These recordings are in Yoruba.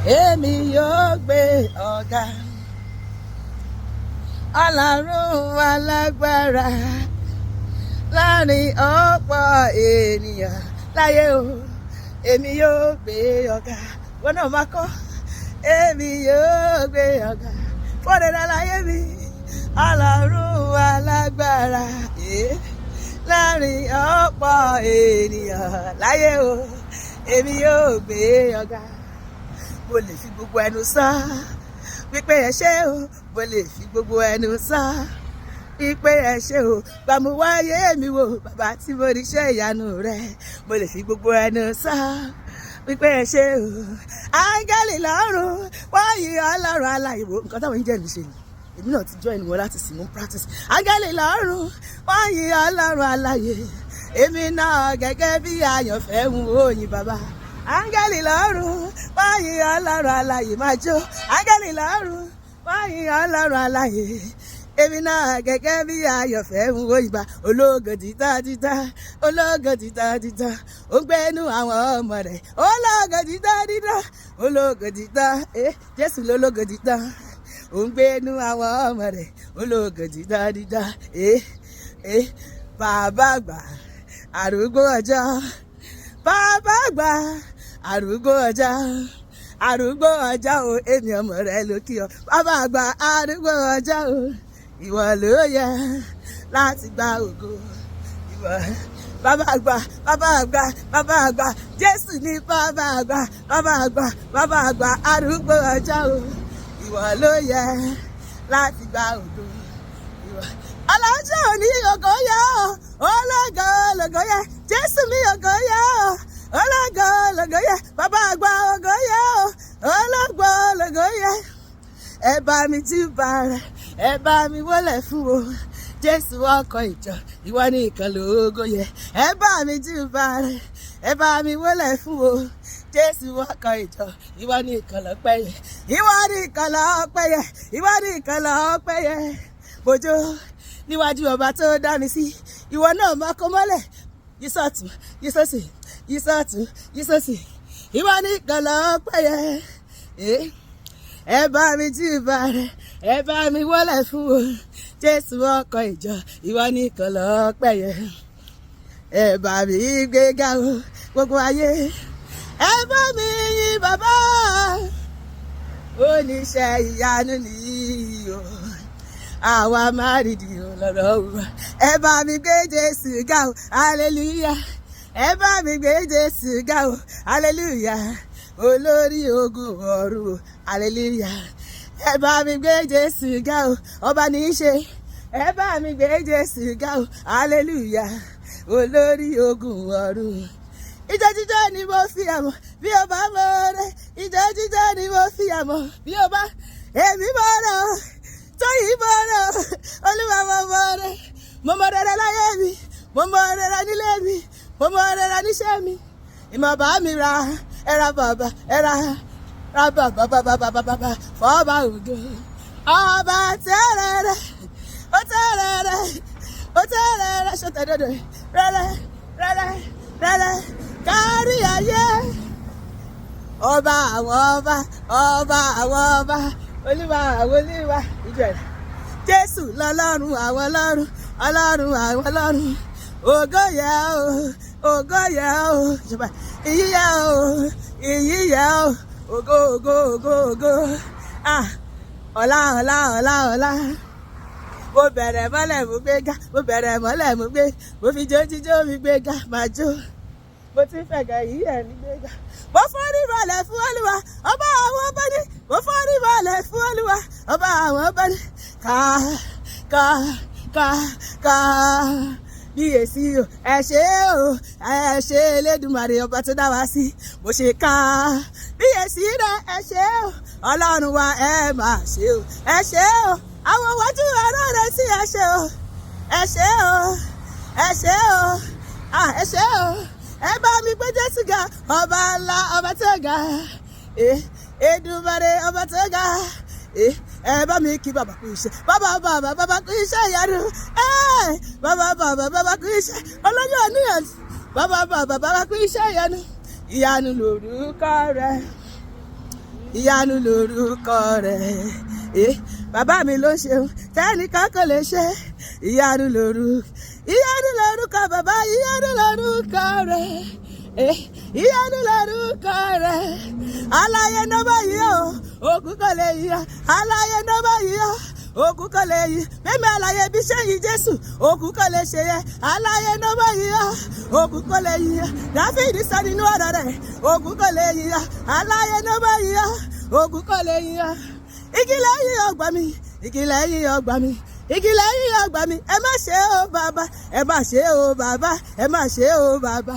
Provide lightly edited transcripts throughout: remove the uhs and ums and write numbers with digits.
èmi yóò gbé ọ̀gá. Ọlọ́run alágbára láàrin ọ̀pọ̀ ènìyàn láyé o, èmi yóò gbé ọ̀gá. Wọ́n náà máa kọ́, èmi yóò gbé ọ̀gá. Fọ́nrẹ́rẹ́ láyé mi, Ọlọ́run alágbára láàrin ọ̀pọ̀ ènìyàn láyé o, èmi yóò gbé ọ̀gá. Mo lè fi gbogbo ẹnu sọ wípé ẹ ṣé o, mo lè fi gbogbo ẹnu sọ wípé ẹ ṣé o, gbàmú wáyé mi wò bàbá tí mo rí iṣẹ́ ìyanu rẹ. Mo lè fi gbogbo ẹnu sọ wípé ẹ ṣé o. Áńgẹ́lì lọ́run wọ́n yí Ọlọ́run alààyè wò. Nǹkan táwọn angel ṣe ni èmi náà ti join wọn láti sìn wọn practice. Áńgẹ́lì lọ́run wọ́n yí Ọlọ́run alààyè, èmi náà gẹ́gẹ́ bí àyànfẹ́ ń wòyìn bàbá. Áńgẹ́lì lọ́run wọ́n yí Ọlọ́run alààyè máa jó. Áńgẹ́lì lọ́run wọ́n yí Ọlọ́run alààyè, èmi náà gẹ́gẹ́ bí àyànfẹ́ ń wo ìbá. Ológo títà títà, ológo títà títà, ó ń gbénú àwọn ọmọ rẹ̀. Ológo títà títà, ológo títà, Jésù lológo títà, ó ń gbénú àwọn ọmọ rẹ̀. Ológo títà títà, bàbá àgbà arúgbó ọjọ́, bàbá àgbà arúgbó ọjọ́, arúgbó ọjọ́ o, èmi ọmọ rẹ̀ ló kí ọ. Bàbá àgbà arúgbó ọjọ́ o, ìwọ ló yẹ láti gba ògo. Ìwọ bàbá àgbà, bàbá àgbà, bàbá àgbà, Jésù ní bàbá àgbà, bàbá àgbà, bàbá àgbà arúgbó ọjọ́ o, ìwọ ló yẹ láti gba ògo. Ìwọ ọlọ́jọ́ òní ògo yẹ o, ológo lògo yẹ, Jésù mi ògo yẹ o, ológo lògo yẹ, bàbá àgbà ògo yẹ o, ológo lògo yẹ. Ẹ bá mi júbà rẹ̀, ẹ bá mi wólẹ̀ fún o, Jésù ọkọ ìjọ, ìwọ ní ìkan lógo yẹ. Ẹ bá mi júbà rẹ̀, ẹ bá mi wólẹ̀ fún o, Jésù ọkọ ìjọ, ìwọ ní ìkan lọ́pẹ́ yẹ, ìwọ ní ìkan lọ́pẹ́ yẹ, ìwọ ní ìkan lọ́pẹ́ yẹ. Bójó níwájú ọba tó dá mi sí, ìwọ náà máa kó mọ́lẹ̀, yísọ̀tún yísọ̀sì yísọ̀tún yísọ̀sì, ìwọ ní ìkan lọ́pẹ́ yẹ. Ẹ bá mi júbà rẹ̀, ẹ bá mi wólẹ̀ fún o, Jésù ọkọ ìjọ, ìwọ ní ìkan lọ́pẹ́ yẹ. Ẹ bá mi gbéga o gbogbo ayé, ẹ bá mi yìn bàbá, oníṣẹ́ ìyanu nìyí o, àwa máa rìndì lọ́rọ̀ wa. Ẹ bá mi gbé Jésù ga o, hallelujah. Ẹ bá mi gbé Jésù ga o, hallelujah. Olórí ogun ọ̀run o, hallelujah. Ẹ bá mi gbé Jésù ga o, ọba ní í ṣe. Ẹ bá mi gbé Jésù ga o, hallelujah. Olórí ogun ọ̀run. Ijó jíjó ni mo fi àmọ́ bí o bá mọ̀ rẹ̀, ijó jíjó ni mo fi àmọ́ bí o bá èmi mọ̀ rẹ̀ o, tóyìn mọ̀ rẹ̀ o, Olúwa mọ̀ rẹ̀. Mo mọ̀ rẹ̀ láyé mi, mo mọ̀ rẹ̀ nílé mi, mo mọ̀ rẹ̀ níṣẹ́ mi. Ìmọ̀ bá mi ra ẹ̀ra bàbá ẹ̀ra bàbá fọ́ọ̀bà ògo. Ọba tẹ́rẹ̀ẹ́rẹ́, ó tẹ́rẹ̀ẹ́rẹ́, ó tẹ́rẹ̀ẹ́rẹ́, ṣọ́tẹ̀dọ̀dọ̀ rẹ́rẹ́ kárí ayé. Ọba àwọn ọba, ọba àwọn ọba, Olúwa àwọn olúwa. Ìjọ rẹ̀ Jésù lọ́lọ́run àwọn ọlọ́run, ọlọ́run àwọn ọlọ́run. Ògo yẹ o, ògo yẹ o, ìyìn yẹ o, ìyìn yẹ o, ògo ògo ògo ògo. Ọlá ọlá ọlá ọlá. Mo bẹ̀rẹ̀ mọ́lẹ̀ mo gbé ga, mo bẹ̀rẹ̀ mọ́lẹ̀ mo gbé, mo fi jó jíjó mi gbé ga, máa jó. Mo ti fẹ̀gà yìí ẹ̀ ní gbé ga. Mo forí balẹ̀ fún Olúwa, ọba àwọn ọba ní. Mo forí balẹ̀ fún Olúwa, ọba àwọn ọba ní. Ká bí èsì o, ẹ ṣé o, ẹ ṣé Elédùmarè ọba tó dá wa sí. Mo ṣe ká bí èsì rẹ̀, ẹ ṣé o, Ọlọ́run wa ẹ máa ṣe o, ẹ ṣé o, àwọn iwájú ẹ̀rọ rẹ̀ sí ẹ ṣé o, ẹ ṣé o, ẹ ṣé o, ẹ ṣé o. Ẹ bá mi gbé Jésù ga, ọba ńlá, ọba tó ga, Èdùmàrè ọba tó ga. Ẹ bá mi kí bàbá kú iṣẹ́, bàbá kú iṣẹ́ ìyanu, bàbá kú iṣẹ́ ọlọ́jọ́ àníyàn, bàbá kú iṣẹ́ ìyanu, ìyanu lórúkọ rẹ̀. ìyanu lórúkọ rẹ̀. Bàbá mi ló ṣeun tẹ́nìkan kò lè ṣe, ìyanu lórúkọ bàbá, ìyanu lórúkọ rẹ̀. Ìyanu lórúkọ rẹ̀. Aláyé nọ́bà yìí o, òkú kò lè yí ọ. Aláyé nọ́bà yìí o, òkú kò lè yí. Mẹ́mẹ́ aláyé bí sẹ́yìn Jésù, òkú kò lè ṣe yẹ. Aláyé nọ́bà yìí o, òkú kò lè yí ọ. Dáfídì sọ nínú ọ̀rọ̀ rẹ̀, òkú kò lè yí ọ. Aláyé nọ́bà yìí o, òkú kò lè yí ọ. Igi lẹ́yìn ọgbà mi, igi lẹ́yìn ọgbà mi, igi lẹ́yìn ọgbà mi. Ẹ má ṣe o bàbá, ẹ má ṣe o bàbá, ẹ má ṣe o bàbá.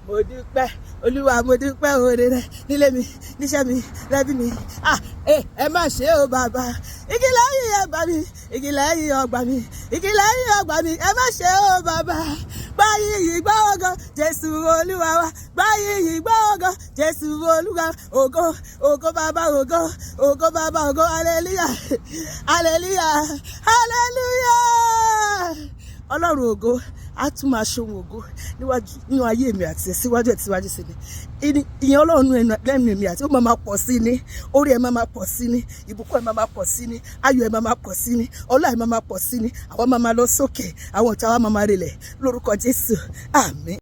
Mo dúpẹ́ Olúwa, mo dúpẹ́ oore rẹ nílé mi, níṣẹ́ mi, lẹ́bí mi. Ẹ má ṣe o bàbá. Igi lẹ́yìn ọgbà mi, igi lẹ́yìn ọgbà mi, igi lẹ́yìn ọgbà mi. Ẹ má ṣe o bàbá. Gbá yìí gbá ògo Jésù Olúwa wa. Gbá yìí gbá ògo Jésù Olúwa. Ògo ògo bàbá, ògo ògo bàbá, ògo. Hallelujah, hallelujah, hallelujah. Ọlọ́run ògo á tún máa ṣohun ògo nínú ayé mi àti síwájú ẹ̀ síwájú sí mi. Ìyẹn Ọlọ́run lẹ́nu mi àti ó máa pọ̀ sí ni, orí ẹ̀ máa pọ̀ sí ni, ìbùkún ẹ̀ máa pọ̀ sí ni, ayọ̀ ẹ̀ máa pọ̀ sí ni, ọlá ẹ̀ máa pọ̀ sí ni. Àwọn máa lọ sókè, àwọn ọ̀tá wa máa relẹ̀ lórúkọ Jésù. Àmín.